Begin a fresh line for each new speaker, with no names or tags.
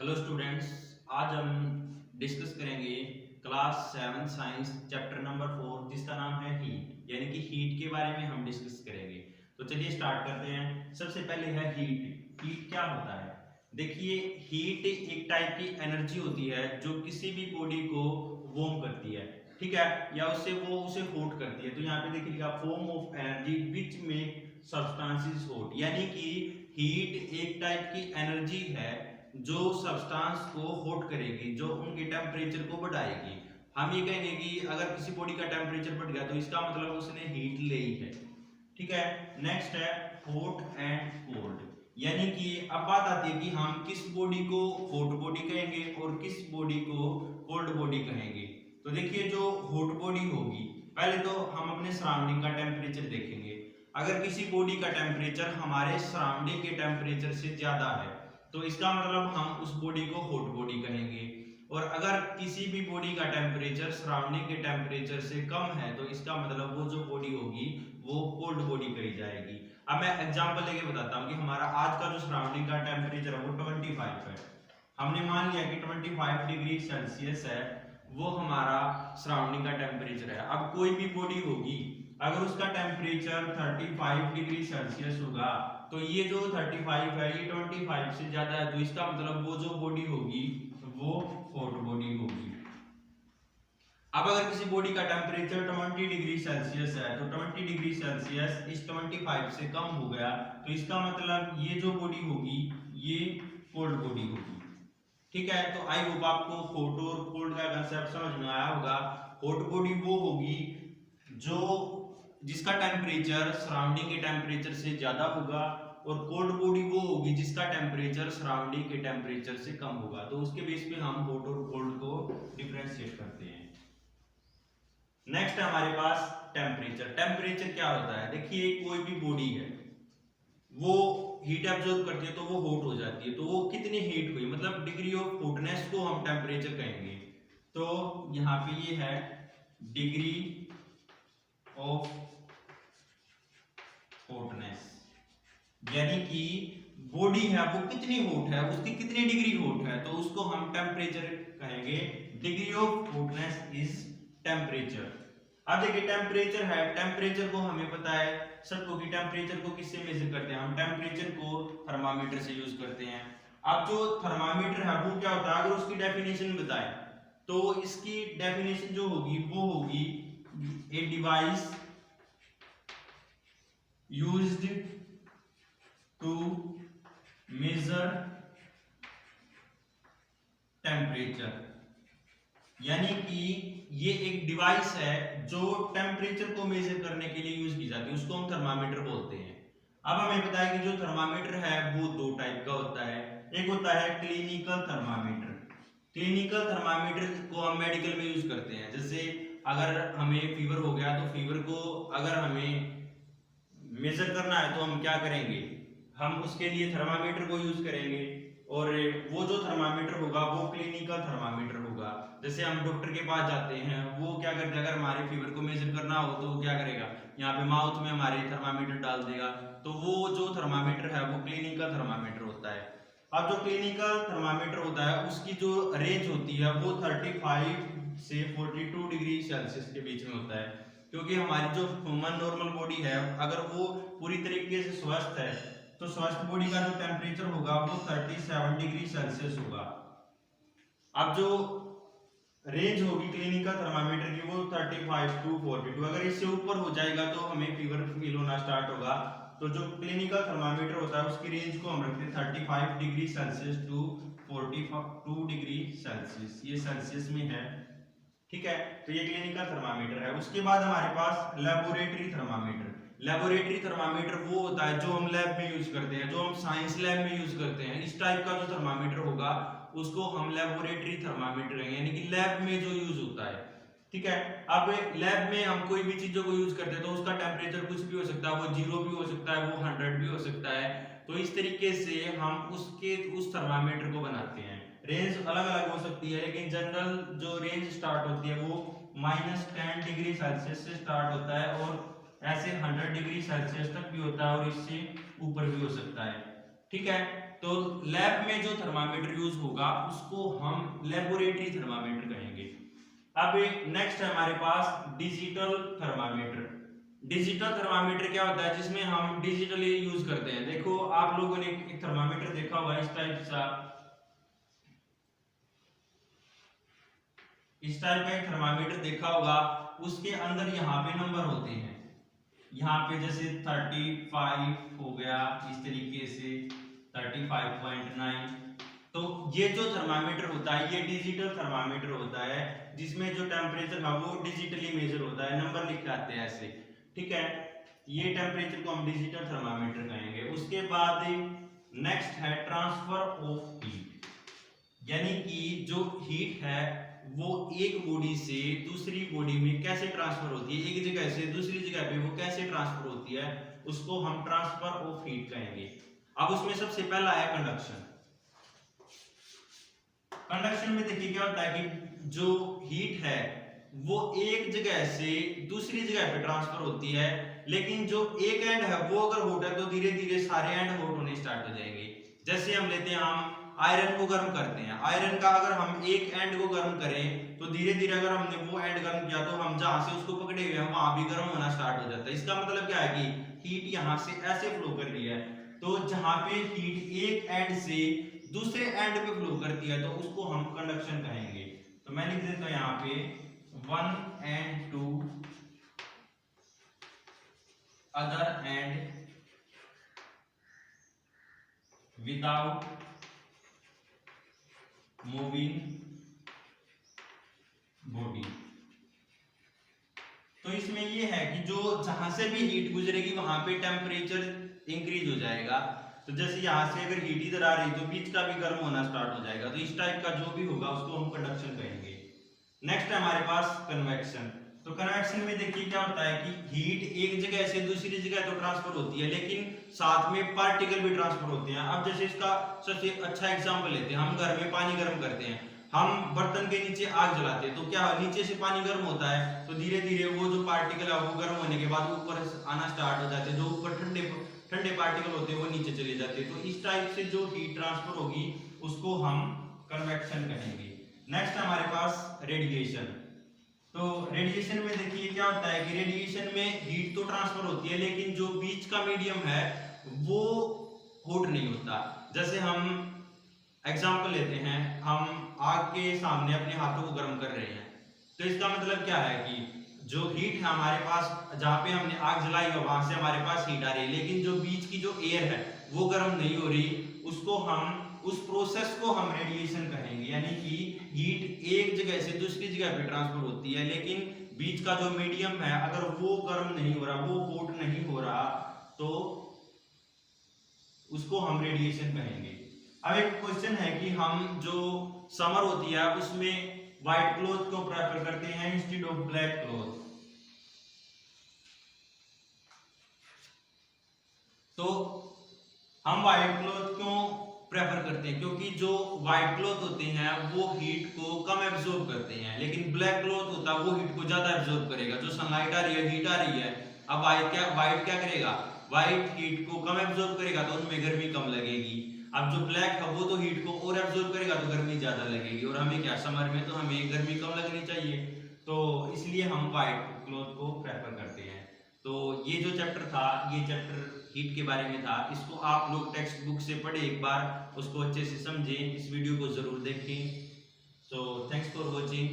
Hello students, आज हम discuss करेंगे क्लास 7 साइंस चैप्टर नंबर 4 जिसका नाम है हीट, यानी कि हीट के बारे में हम डिस्कस करेंगे। तो चलिए स्टार्ट करते हैं। सबसे पहले है हीट। हीट क्या होता है? देखिए, हीट एक टाइप की एनर्जी होती है जो किसी भी बॉडी को वार्म करती है, ठीक है, या उसे हॉट करती है। तो यहाँ पे देखिएगा फॉर्म ऑफ एनर्जी विच में सब्सटेंसेस हॉट, यानी कि हीट एक टाइप की एनर्जी है जो सब्सटेंस को हॉट करेगी, जो उनके टेम्परेचर को बढ़ाएगी। हम ये कहेंगे कि अगर किसी बॉडी का टेम्परेचर बढ़ गया तो इसका मतलब उसने हीट ले ही है, ठीक है। नेक्स्ट है हॉट एंड कोल्ड, यानी कि अब बात आती है कि हम किस बॉडी को हॉट बॉडी कहेंगे और किस बॉडी को कोल्ड बॉडी कहेंगे। तो देखिए, जो हॉट बॉडी होगी, पहले तो हम अपने सराउंडिंग का टेम्परेचर देखेंगे। अगर किसी बॉडी का टेम्परेचर हमारे सराउंडिंग के टेम्परेचर से ज्यादा है तो इसका मतलब हम उस बॉडी को हॉट बॉडी कहेंगे। और अगर किसी भी बॉडी का टेम्परेचर सराउंडिंग के टेम्परेचर से कम है तो इसका मतलब वो जो बॉडी होगी वो कोल्ड बॉडी कही जाएगी। अब मैं एग्जांपल लेके बताता हूँ कि हमारा आज का जो सराउंडिंग का टेम्परेचर है वो 25 है। हमने मान लिया कि 25 डिग्री सेल्सियस है, वो हमारा सराउंडिंग का टेम्परेचर है। अब कोई भी बॉडी होगी, अगर उसका टेम्परेचर 35 डिग्री सेल्सियस होगा तो ये जो 35 है ये 25 से ज्यादा है, तो इसका मतलब वो जो बॉडी होगी वो हॉट बॉडी होगी। अब अगर किसी बॉडी का टेम्परेचर 20 डिग्री सेल्सियस है तो 20 डिग्री सेल्सियस इस 25 से कम हो गया तो इसका मतलब ये जो बॉडी होगी ये कोल्ड बॉडी होगी, ठीक है। तो आई होप आपको हॉट और कोल्ड का कंसेप्ट समझ में आया होगा। हॉट बॉडी वो होगी जो जिसका टेम्परेचर सराउंडिंग के टेम्परेचर से ज्यादा होगा, और कोल्ड बॉडी वो होगी जिसका टेम्परेचर सराउंडिंग के टेम्परेचर से कम होगा। तो उसके बेस पे हम हॉट और कोल्ड को डिफरेंशिएट करते हैं। नेक्स्ट है हमारे पास टेम्परेचर। टेम्परेचर क्या होता है? देखिए, कोई भी बॉडी है वो हीट एब्जॉर्ब करती है तो वो हॉट हो जाती है। तो वो कितनी हीट हुई, मतलब डिग्री ऑफ हॉटनेस को हम टेम्परेचर कहेंगे। तो यहाँ पे ये है डिग्री ऑफ हॉटनेस, यानी कि बॉडी है वो कितनी हॉट है, उसकी कितनी डिग्री हॉट है, तो उसको हम टेम्परेचर कहेंगे। Degree of hotness is temperature. अब देखिए, टेम्परेचर है, टेम्परेचर को हमें पता है सबको कि टेम्परेचर को किससे मेजर करते हैं? हम टेम्परेचर को थर्मामीटर से यूज करते हैं। अब जो थर्मामीटर है वो क्या होता है, अगर उसकी डेफिनेशन बताए तो इसकी डेफिनेशन जो होगी वो होगी a device used to measure temperature, यानी कि ये एक डिवाइस है जो टेम्परेचर को मेजर करने के लिए यूज की जाती है, उसको हम थर्मामीटर बोलते हैं। अब हमें पता है कि जो थर्मामीटर है वो दो टाइप का होता है। एक होता है क्लिनिकल थर्मामीटर। क्लिनिकल थर्मामीटर को हम मेडिकल में यूज करते हैं। जैसे अगर हमें फीवर हो गया तो फीवर को अगर हमें मेजर करना है तो हम क्या करेंगे, हम उसके लिए थर्मामीटर को यूज करेंगे। और वो जो थर्मामीटर होगा वो क्लिनिकल थर्मामीटर होगा। जैसे हम डॉक्टर के पास जाते हैं, वो क्या करते हैं, अगर हमारे फीवर को मेजर करना हो तो वो क्या करेगा, यहाँ पे माउथ में हमारे थर्मामीटर डाल देगा। तो वो जो थर्मामीटर है वो क्लिनिकल थर्मामीटर होता है। अब जो क्लिनिकल थर्मामीटर होता है उसकी जो रेंज होती है वो 35 से 42 डिग्री सेल्सियस के बीच में होता है, क्योंकि हमारी जो ह्यूमन नॉर्मल बॉडी है अगर वो पूरी तरीके से स्वस्थ है तो स्वस्थ बॉडी का जो टेम्परेचर होगा वो 37 डिग्री सेल्सियस होगा। अब जो रेंज होगी क्लिनिकल थर्मामीटर की वो 35 टू 42, अगर इससे ऊपर हो जाएगा तो हमें फीवर फील होना स्टार्ट होगा। तो जो क्लिनिकल थर्मामीटर होता है उसकी रेंज को हम रखते हैं 35 degree Celsius to 42 degree Celsius, ये सेल्सियस में है, ठीक है। तो ये क्लिनिकल थर्मामीटर है। उसके बाद हमारे पास लेबोरेटरी थर्मामीटर। लेबोरेटरी थर्मामीटर वो होता है जो हम लैब में यूज करते हैं, जो हम साइंस लैब में यूज करते हैं। इस टाइप का जो थर्मामीटर होगा उसको हम लेबोरेटरी थर्मामीटर कहेंगे, यानी कि लैब में जो यूज होता है, ठीक है। अब लैब में हम कोई भी चीजों को यूज करते हैं तो उसका टेम्परेचर कुछ भी हो सकता है, वो 0 भी हो सकता है, वो 100 भी हो सकता है। तो इस तरीके से हम उस थर्मामीटर को बनाते हैं। रेंज अलग अलग हो सकती है, लेकिन जनरल जो रेंज स्टार्ट होती है वो -10 डिग्री सेल्सियस से स्टार्ट होता है, और ऐसे 100 डिग्री सेल्सियस तक भी होता है, और इससे ऊपर भी हो सकता है, ठीक है। तो लैब में जो थर्मामीटर यूज होगा उसको हम लेबोरेटरी थर्मामीटर कहेंगे। अब नेक्स्ट है हमारे पास डिजिटल थर्मामीटर। डिजिटल थर्मामीटर क्या होता है, जिसमें हम डिजिटली यूज करते हैं। देखो आप लोगों ने एक थर्मामीटर देखा होगा इस टाइप का एक थर्मामीटर देखा होगा, उसके अंदर यहाँ पे नंबर होते हैं, यहाँ पे जैसे 35 हो गया, इस तरीके से 35.9। तो ये जो थर्मामीटर होता है ये डिजिटल थर्मामीटर होता है, जिसमें जो टेम्परेचर है वो डिजिटली मेजर होता है, नंबर लिख आते हैं ऐसे, ठीक है। ये टेम्परेचर को हम डिजिटल थर्मामीटर कहेंगे। उसके बाद नेक्स्ट है ट्रांसफर ऑफ हीट, यानी कि जो हीट है वो एक बॉडी से दूसरी बॉडी में कैसे ट्रांसफर होती है, एक जगह से दूसरी जगह पे वो कैसे ट्रांसफर होती है, उसको हम ट्रांसफर ऑफ हीट कहेंगे। अब उसमें सबसे पहला है कंडक्शन। कंडक्शन में देखिए क्या होता है कि जो हीट है वो एक जगह से दूसरी जगह पे ट्रांसफर होती है, लेकिन जो एक एंड है वो अगर हॉट है तो धीरे धीरे सारे एंड हॉट होने स्टार्ट हो जाएंगे। जैसे हम लेते हैं, हम आयरन को गर्म करते हैं, आयरन का अगर हम एक एंड को गर्म करें तो धीरे धीरे अगर हमने वो एंड गर्म किया तो हम जहां से उसको पकड़े हुए हैं वहां भी गर्म होना स्टार्ट हो जाता है। इसका मतलब क्या है कि हीट यहाँ से ऐसे फ्लो कर रही है, तो जहां पे हीट एक एंड से दूसरे एंड पे फ्लो करती है तो उसको हम कंडक्शन कहेंगे। तो मैं लिख देता हूं यहाँ पे 1 and 2 other end without moving body। तो इसमें ये है कि जो जहां से भी हीट गुजरेगी वहां पे टेम्परेचर इंक्रीज हो जाएगा। तो जैसे यहाँ से अगर हीट इधर आ रही तो बीच का भी गर्म होना स्टार्ट हो जाएगा। तो इस टाइप का जो भी होगा उसको हम कंडक्शन कहेंगे। नेक्स्ट है हमारे पास कन्वेक्शन। तो कन्वेक्शन में देखिए क्या होता है कि हीट एक जगह से दूसरी जगह तो ट्रांसफर होती है, लेकिन साथ में पार्टिकल भी ट्रांसफर होते हैं। अब जैसे इसका सबसे अच्छा एग्जांपल लेते हैं, हम घर में पानी गर्म करते हैं, हम बर्तन के नीचे आग जलाते हैं, तो क्या नीचे से पानी गर्म होता है तो धीरे धीरे वो जो पार्टिकल है वो गर्म होने के बाद ऊपर आना स्टार्ट हो जाते हैं, जो ऊपर ठंडे ठंडे पार्टिकल होते हैं वो नीचे चले जाते हैं। तो इस टाइप से जो हीट ट्रांसफर होगी उसको हम कन्वेक्शन कहेंगे। नेक्स्ट हमारे पास रेडिएशन। तो रेडिएशन में देखिए क्या होता है कि रेडिएशन में हीट तो ट्रांसफर होती है, लेकिन जो बीच का मीडियम है वो हॉट नहीं होता। जैसे हम एग्जांपल लेते हैं, हम आग के सामने अपने हाथों को गर्म कर रहे हैं, तो इसका मतलब क्या है कि जो हीट है हमारे पास, जहां पे हमने आग जलाई है वहां से हमारे पास हीट आ रही है, लेकिन जो बीच की जो एयर है वो गर्म नहीं हो रही, उसको हम उस प्रोसेस को हम रेडिएशन कहेंगे। यानी कि हीट एक जगह से दूसरी जगह पे ट्रांसफर होती है, लेकिन बीच का जो मीडियम है अगर वो गर्म नहीं हो रहा, वो हॉट नहीं हो रहा, तो उसको हम रेडिएशन कहेंगे। अब एक क्वेश्चन है कि हम जो समर होती है उसमें व्हाइट क्लॉथ को प्रेफर करते हैं इंस्टेड ऑफ ब्लैक क्लॉथ। तो हम व्हाइट क्लॉथ क्यों प्रेफर करते हैं? क्योंकि जो व्हाइट क्लॉथ होते हैं वो हीट को कम एब्जॉर्ब करते हैं, लेकिन ब्लैक क्लॉथ होता है वो हीट को ज्यादा एब्जॉर्ब करेगा। जो सनलाइट आ रही है, हीट आ रही है, अब व्हाइट क्या करेगा? व्हाइट हीट को कम एब्जॉर्ब करेगा तो उनमें गर्मी कम लगेगी। अब जो ब्लैक है वो तो हीट को और एब्जॉर्ब करेगा तो गर्मी ज्यादा लगेगी, और हमें क्या, समर में तो हमें गर्मी कम लगनी चाहिए, तो इसलिए हम व्हाइट क्लॉथ को प्रेफर करते हैं। तो ये जो चैप्टर था, ये चैप्टर हीट के बारे में था। इसको आप लोग टेक्स्ट बुक से पढ़े एक बार, उसको अच्छे से समझें, इस वीडियो को जरूर देखें। So thanks for watching.